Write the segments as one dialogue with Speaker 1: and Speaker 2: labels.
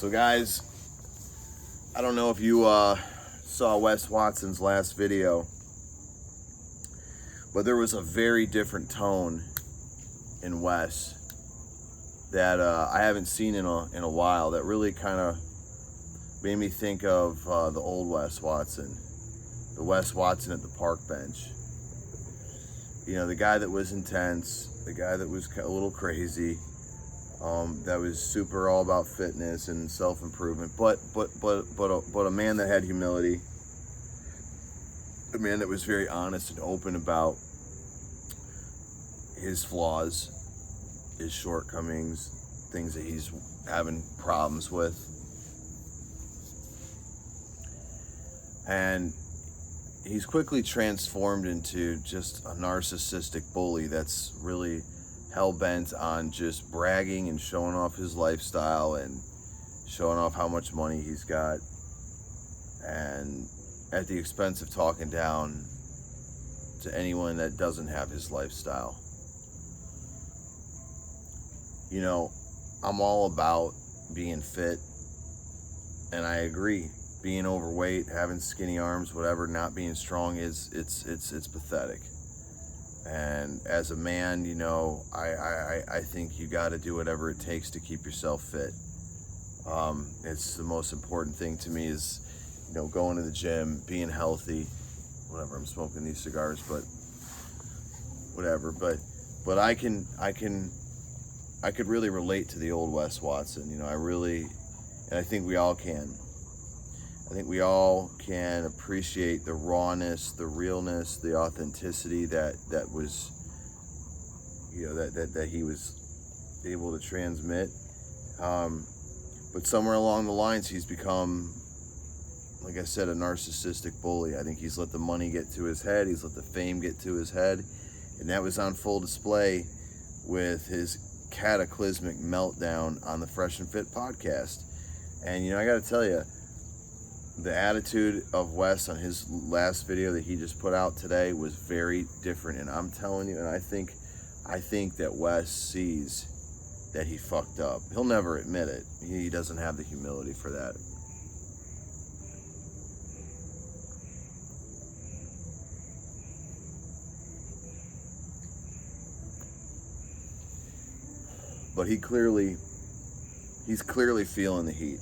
Speaker 1: So guys, I don't know if you saw Wes Watson's last video, but there was a very different tone in Wes that I haven't seen in a while, that really kind of made me think of the old Wes Watson, the Wes Watson at the park bench. You know, the guy that was intense, the guy that was a little crazy, that was super all about fitness and self-improvement, but a man that had humility, a man that was very honest and open about his flaws, his shortcomings, things that he's having problems with. And he's quickly transformed into just a narcissistic bully that's really hell-bent on just bragging and showing off his lifestyle and showing off how much money he's got, and at the expense of talking down to anyone that doesn't have his lifestyle. You know, I'm all about being fit, and I agree. Being overweight, having skinny arms, whatever, not being strong it's pathetic. And as a man, you know, I think you got to do whatever it takes to keep yourself fit. It's the most important thing to me is, you know, going to the gym, being healthy. Whatever, I'm smoking these cigars, but whatever. But I could really relate to the old Wes Watson. You know, and I think we all can. I think we all can appreciate the rawness, the realness, the authenticity that was, you know, that he was able to transmit. But somewhere along the lines, he's become, like I said, a narcissistic bully. I think he's let the money get to his head. He's let the fame get to his head. And that was on full display with his cataclysmic meltdown on the Fresh and Fit podcast. And, you know, I got to tell you, the attitude of Wes on his last video that he just put out today was very different. And I'm telling you, and I think that Wes sees that he fucked up. He'll never admit it. He doesn't have the humility for that. But he's clearly feeling the heat.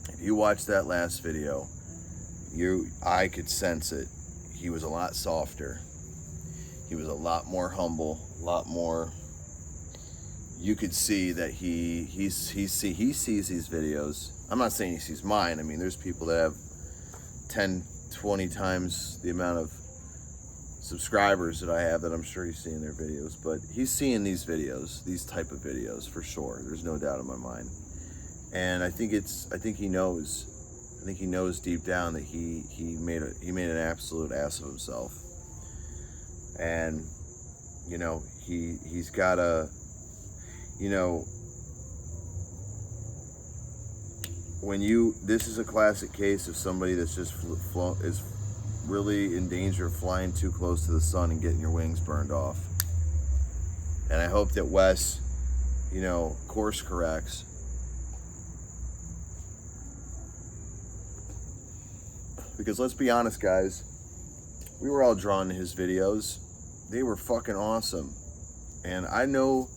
Speaker 1: If you watch that last video, I could sense it. He was a lot softer. He was a lot more humble, a lot more. You could see that he sees these videos. I'm not saying he sees mine. I mean, there's people that have 10, 20 times the amount of subscribers that I have that I'm sure he's seeing their videos. But he's seeing these videos, these type of videos, for sure. There's no doubt in my mind. And I think he knows deep down that he made an absolute ass of himself. And, you know, he's got a, you know, this is a classic case of somebody that's just is really in danger of flying too close to the sun and getting your wings burned off. And I hope that Wes, you know, course corrects. Because let's be honest, guys, we were all drawn to his videos. They were fucking awesome. And I know,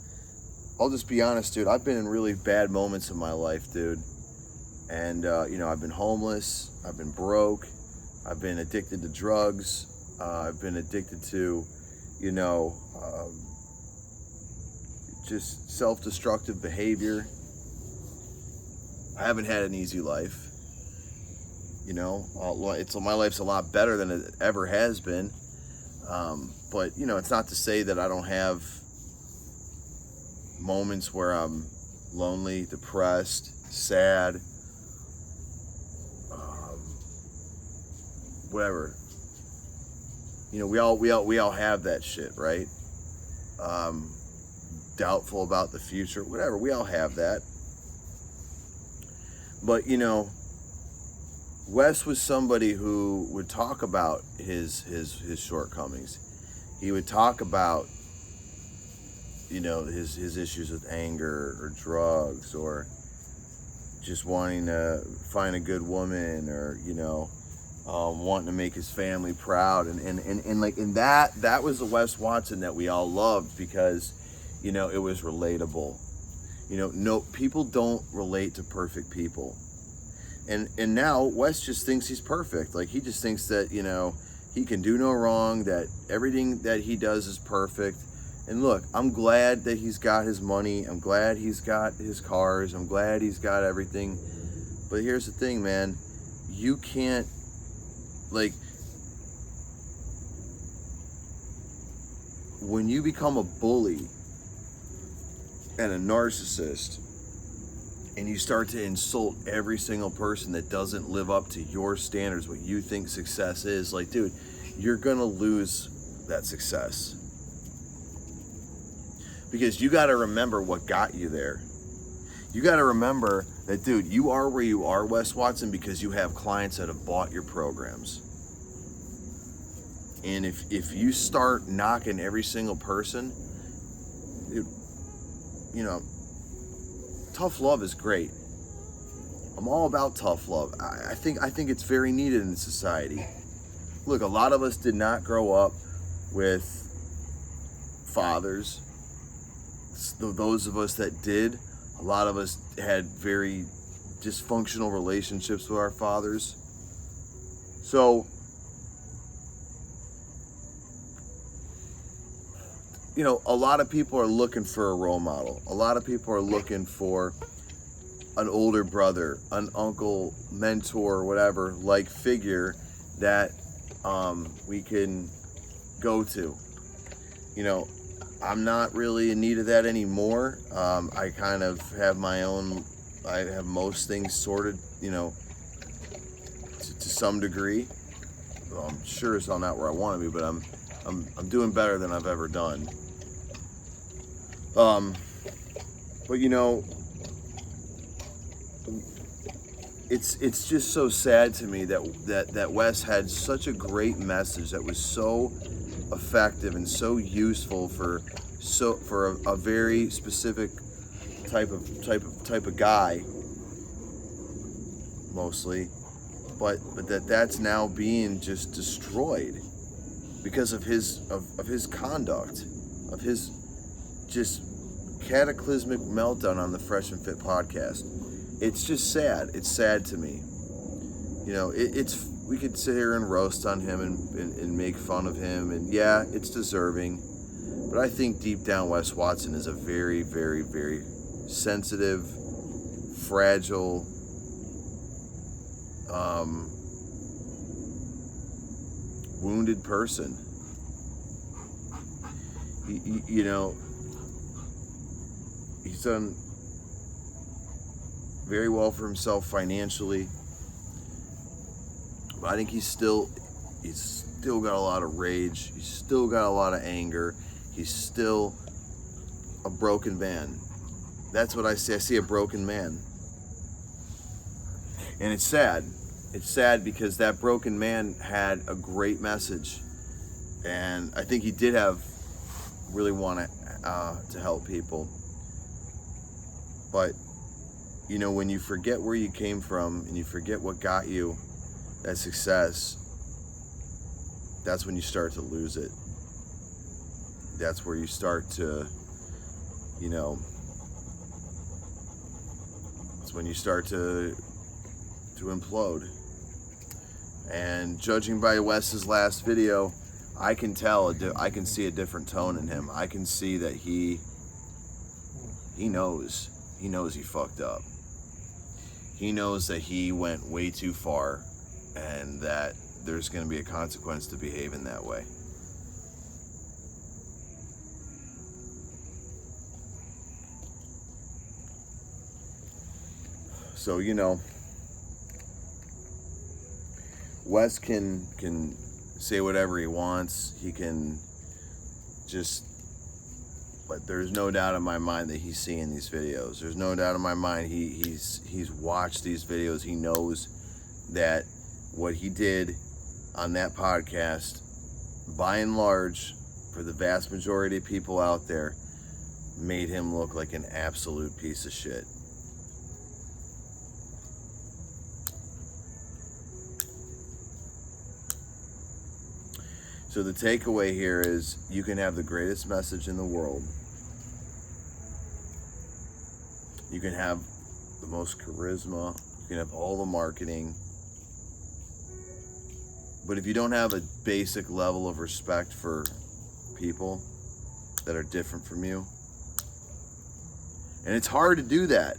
Speaker 1: I'll just be honest, dude, I've been in really bad moments in my life, dude. And, you know, I've been homeless, I've been broke, I've been addicted to drugs, I've been addicted to, you know, just self-destructive behavior. I haven't had an easy life. You know, my life's a lot better than it ever has been. But, you know, it's not to say that I don't have moments where I'm lonely, depressed, sad, whatever. You know, we all have that shit, right? Doubtful about the future, whatever. We all have that. But, you know, Wes was somebody who would talk about his shortcomings. He would talk about, you know, his issues with anger or drugs or just wanting to find a good woman, or wanting to make his family proud, and that was the Wes Watson that we all loved, because it was relatable. No, people don't relate to perfect people, and now Wes just thinks he's perfect. Like, he just thinks that he can do no wrong, that everything that he does is perfect. And look, I'm glad that he's got his money. I'm glad he's got his cars. I'm glad he's got everything. But here's the thing, man. You can't, like, when you become a bully and a narcissist, and you start to insult every single person that doesn't live up to your standards, what you think success is, like, dude, you're gonna lose that success. Because you gotta remember what got you there. You gotta remember that, dude, you are where you are, Wes Watson, because you have clients that have bought your programs. And if you start knocking every single person, dude, tough love is great. I'm all about tough love. I think it's very needed in society. Look, a lot of us did not grow up with fathers. Those of us that did, a lot of us had very dysfunctional relationships with our fathers. So, a lot of people are looking for a role model. A lot of people are looking for an older brother, an uncle, mentor, whatever, like figure that we can go to. I'm not really in need of that anymore. I kind of have my own, I have most things sorted, to some degree. Well, I'm sure it's not where I want to be, but I'm doing better than I've ever done. But it's just so sad to me that Wes had such a great message that was so effective and so useful for a very specific type of guy, mostly, but that's now being just destroyed because of his conduct, of his just cataclysmic meltdown on the Fresh and Fit podcast. It's just sad. It's sad to me. We could sit here and roast on him and make fun of him, and yeah, it's deserving. But I think deep down, Wes Watson is a very, very, very sensitive, fragile, wounded person. He's done very well for himself financially, but I think he's still got a lot of rage. He's still got a lot of anger. He's still a broken man. That's what I see. I see a broken man. And it's sad. It's sad because that broken man had a great message. And I think he did really want to help people. But, when you forget where you came from and you forget what got you that success, that's when you start to lose it. That's where you start to, it's when you start to implode. And judging by Wes's last video, I can tell, I can see a different tone in him. I can see that he knows he fucked up. He knows that he went way too far and that there's going to be a consequence to behaving that way. So, Wes can say whatever he wants. He can but there's no doubt in my mind that he's seeing these videos. There's no doubt in my mind he's watched these videos. He knows that what he did on that podcast, by and large, for the vast majority of people out there, made him look like an absolute piece of shit. So the takeaway here is you can have the greatest message in the world. You can have the most charisma. You can have all the marketing. But if you don't have a basic level of respect for people that are different from you, and it's hard to do that.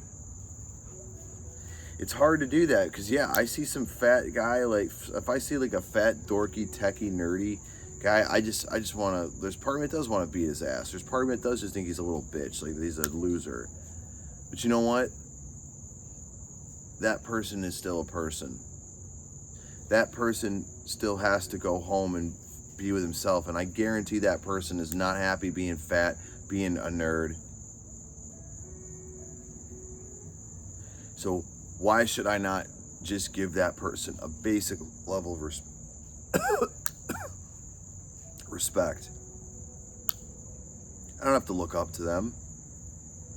Speaker 1: It's hard to do that because, yeah, I see some fat guy, like, if I see like a fat, dorky, techie, nerdy guy, I just want to, there's part of me that does want to beat his ass. There's part of me that does just think he's a little bitch, like he's a loser. But you know what? That person is still a person. That person still has to go home and be with himself. And I guarantee that person is not happy being fat, being a nerd. So why should I not just give that person a basic level of respect? I don't have to look up to them.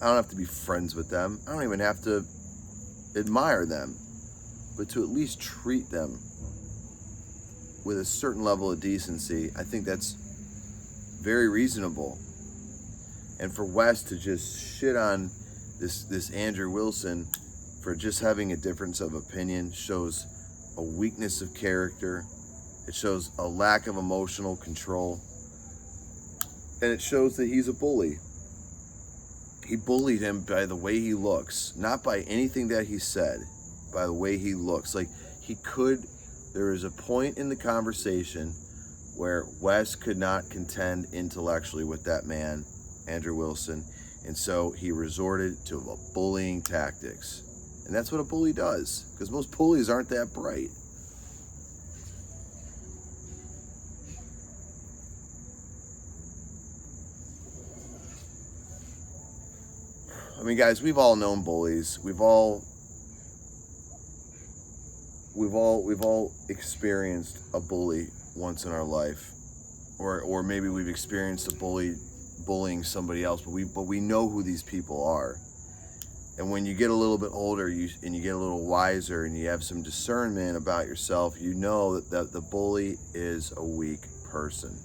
Speaker 1: I don't have to be friends with them. I don't even have to admire them. But to at least treat them with a certain level of decency, I think that's very reasonable. And for Wes to just shit on this Andrew Wilson for just having a difference of opinion shows a weakness of character. It shows a lack of emotional control. And it shows that he's a bully. He bullied him by the way he looks, not by anything that he said, by the way he looks. Like, there is a point in the conversation where Wes could not contend intellectually with that man, Andrew Wilson, and so he resorted to bullying tactics. And that's what a bully does, because most bullies aren't that bright. I mean, guys, we've all known bullies. We've all experienced a bully once in our life, or maybe we've experienced a bully bullying somebody else, but we know who these people are. And when you get a little bit older, and you get a little wiser, and you have some discernment about yourself, you know that the bully is a weak person.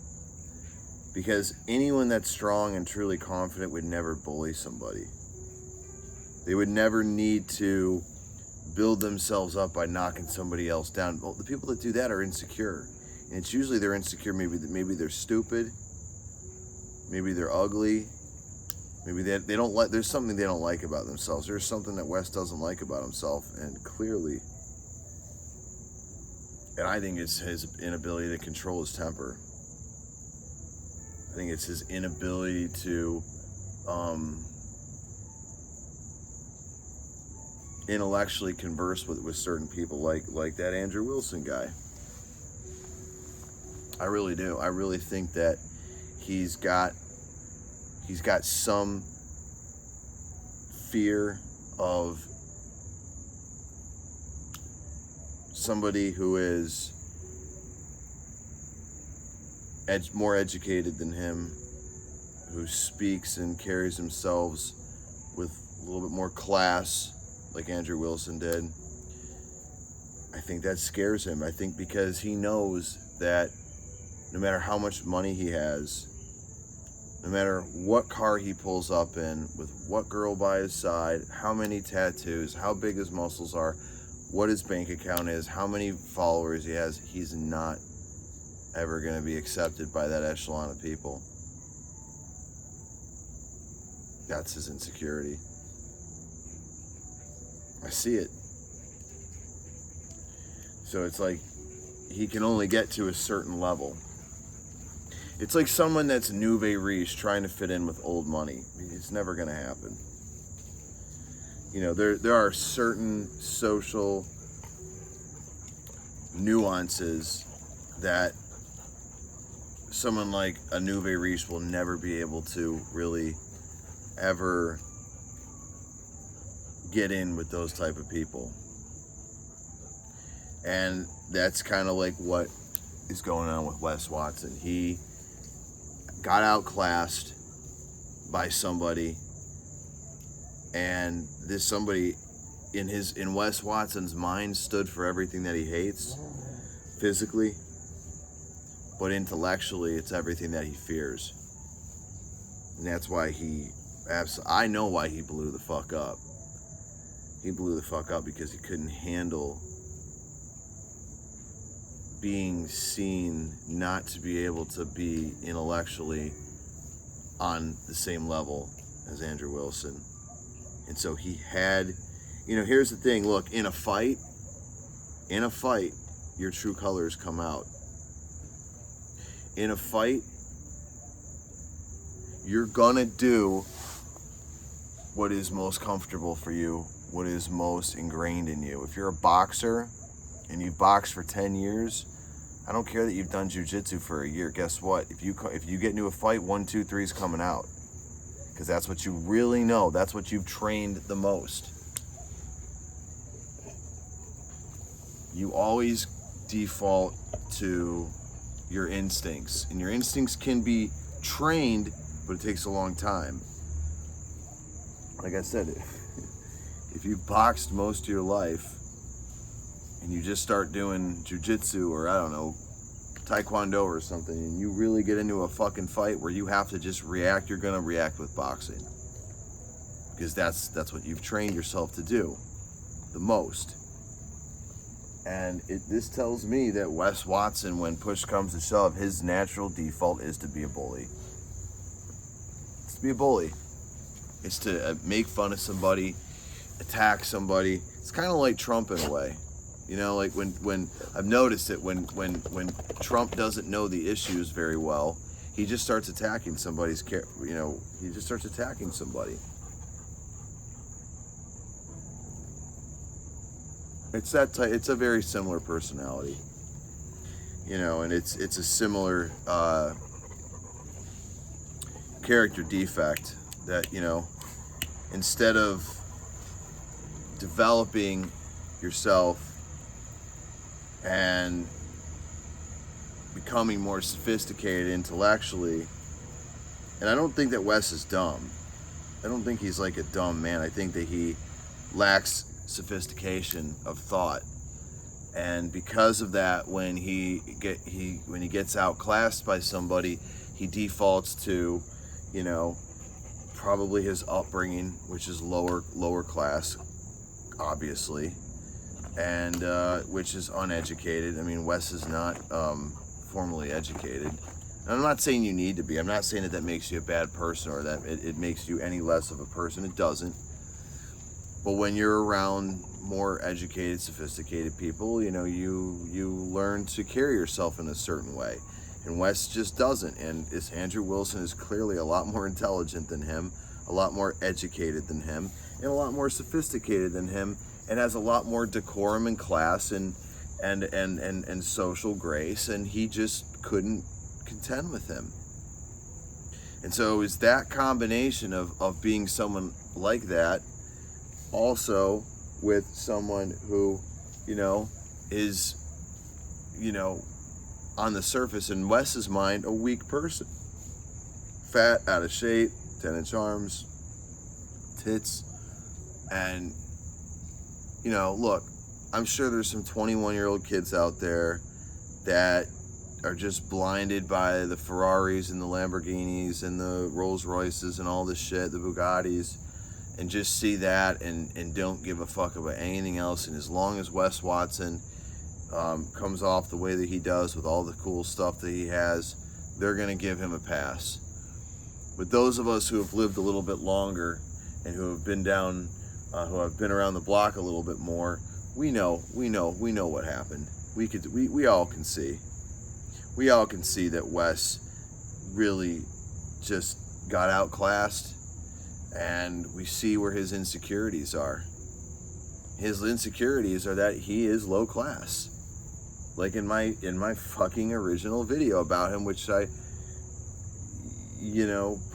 Speaker 1: Because anyone that's strong and truly confident would never bully somebody. They would never need to build themselves up by knocking somebody else down. Well, the people that do that are insecure. And it's usually they're insecure, maybe they're stupid, maybe they're ugly, maybe they don't like, there's something they don't like about themselves. There's something that Wes doesn't like about himself, and clearly. And I think it's his inability to control his temper. I think it's his inability to intellectually converse with certain people, like that Andrew Wilson guy. I really do. I really think that he's got some fear of somebody who is more educated than him, who speaks and carries themselves with a little bit more class, like Andrew Wilson did. I think that scares him. I think because he knows that no matter how much money he has, no matter what car he pulls up in, with what girl by his side, how many tattoos, how big his muscles are, what his bank account is, how many followers he has, he's not ever going to be accepted by that echelon of people. That's his insecurity. I see it. So it's like he can only get to a certain level. It's like someone that's nouveau riche trying to fit in with old money. It's never going to happen. You know, there are certain social nuances that someone like a nouveau riche will never be able to really ever get in with those type of people. And that's kind of like what is going on with Wes Watson. He got outclassed by somebody, and this somebody in Wes Watson's mind stood for everything that he hates physically, but intellectually it's everything that he fears. And that's why I know why he blew the fuck up. He blew the fuck up because he couldn't handle being seen not to be able to be intellectually on the same level as Andrew Wilson. And so he had, here's the thing, look, in a fight, your true colors come out. In a fight, you're gonna do what is most comfortable for you, what is most ingrained in you. If you're a boxer and you've boxed for 10 years, I don't care that you've done jiu-jitsu for a year. Guess what? If you get into a fight, 1, 2, 3 is coming out. Because that's what you really know. That's what you've trained the most. You always default to your instincts. And your instincts can be trained, but it takes a long time. Like I said, if you've boxed most of your life and you just start doing jiu-jitsu or, I don't know, taekwondo or something, and you really get into a fucking fight where you have to just react, you're gonna react with boxing. Because that's what you've trained yourself to do the most. And this tells me that Wes Watson, when push comes to shove, his natural default is to be a bully. It's to be a bully. It's to make fun of somebody, attack somebody. It's kind of like Trump in a way. Like when I've noticed it, when Trump doesn't know the issues very well, he just starts attacking somebody's he just starts attacking somebody. It's that type. It's a very similar personality, and it's a similar character defect that instead of developing yourself and becoming more sophisticated intellectually, and I don't think that Wes is dumb. I don't think he's like a dumb man. I think that he lacks sophistication of thought, and because of that, when he gets outclassed by somebody, he defaults to, probably his upbringing, which is lower class, obviously, and which is uneducated. I mean, Wes is not formally educated. And I'm not saying you need to be. I'm not saying that makes you a bad person or that it makes you any less of a person. It doesn't. But when you're around more educated, sophisticated people, you learn to carry yourself in a certain way. And Wes just doesn't. And Andrew Wilson is clearly a lot more intelligent than him, a lot more educated than him, and a lot more sophisticated than him, and has a lot more decorum and class and social grace, and he just couldn't contend with him. And so it's that combination of being someone like that, also with someone who, is, on the surface, in Wes's mind, a weak person. Fat, out of shape, 10-inch arms, tits, and, look, I'm sure there's some 21-year-old kids out there that are just blinded by the Ferraris and the Lamborghinis and the Rolls Royces and all this shit, the Bugattis, and just see that and don't give a fuck about anything else. And as long as Wes Watson comes off the way that he does with all the cool stuff that he has, they're going to give him a pass. But those of us who have lived a little bit longer and who have been who have been around the block a little bit more, we know what happened. We all can see. We all can see that Wes really just got outclassed, and we see where his insecurities are. His insecurities are that he is low class. Like in my fucking original video about him, which I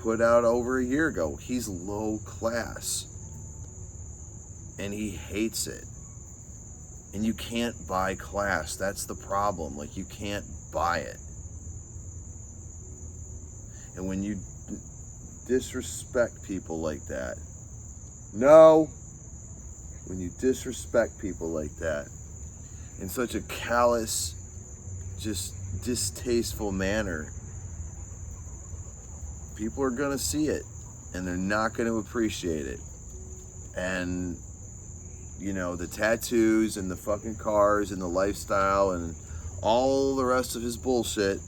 Speaker 1: put out over a year ago. He's low class. And he hates it. And you can't buy class. That's the problem. Like, you can't buy it. And when you disrespect people like that, when you disrespect people like that in such a callous, just distasteful manner, people are gonna see it and they're not gonna appreciate it. And you know, the tattoos and the fucking cars and the lifestyle and all the rest of his bullshit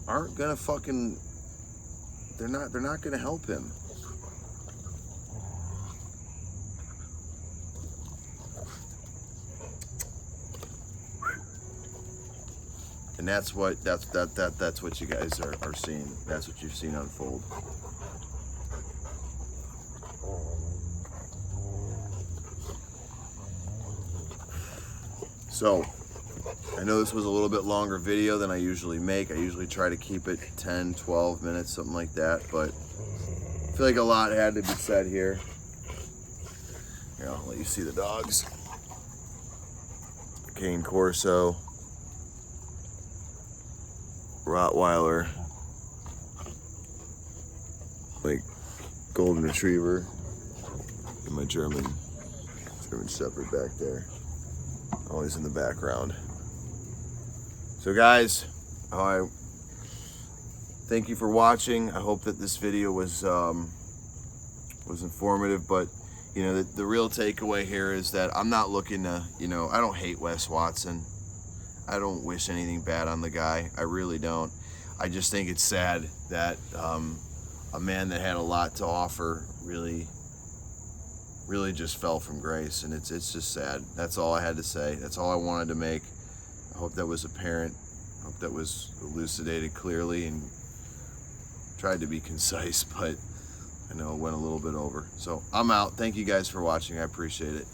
Speaker 1: aren't gonna fucking, they're not gonna help him. And that's what you guys are seeing. That's what you've seen unfold. So, I know this was a little bit longer video than I usually make. I usually try to keep it 10, 12 minutes, something like that, but I feel like a lot had to be said here. Here, I'll let you see the dogs. Cane Corso, Rottweiler, like Golden Retriever, and my German Shepherd back there. Always in the background. So guys, I thank you for watching. I hope that this video was informative, but you know, the real takeaway here is that I'm not looking to, you know, I don't hate Wes Watson. I don't wish anything bad on the guy. I really don't. I just think it's sad that a man that had a lot to offer really just fell from grace, and it's just sad. That's all I had to say. That's all I wanted to make. I hope that was apparent. I hope that was elucidated clearly and tried to be concise, but I know it went a little bit over. So I'm out. Thank you guys for watching. I appreciate it.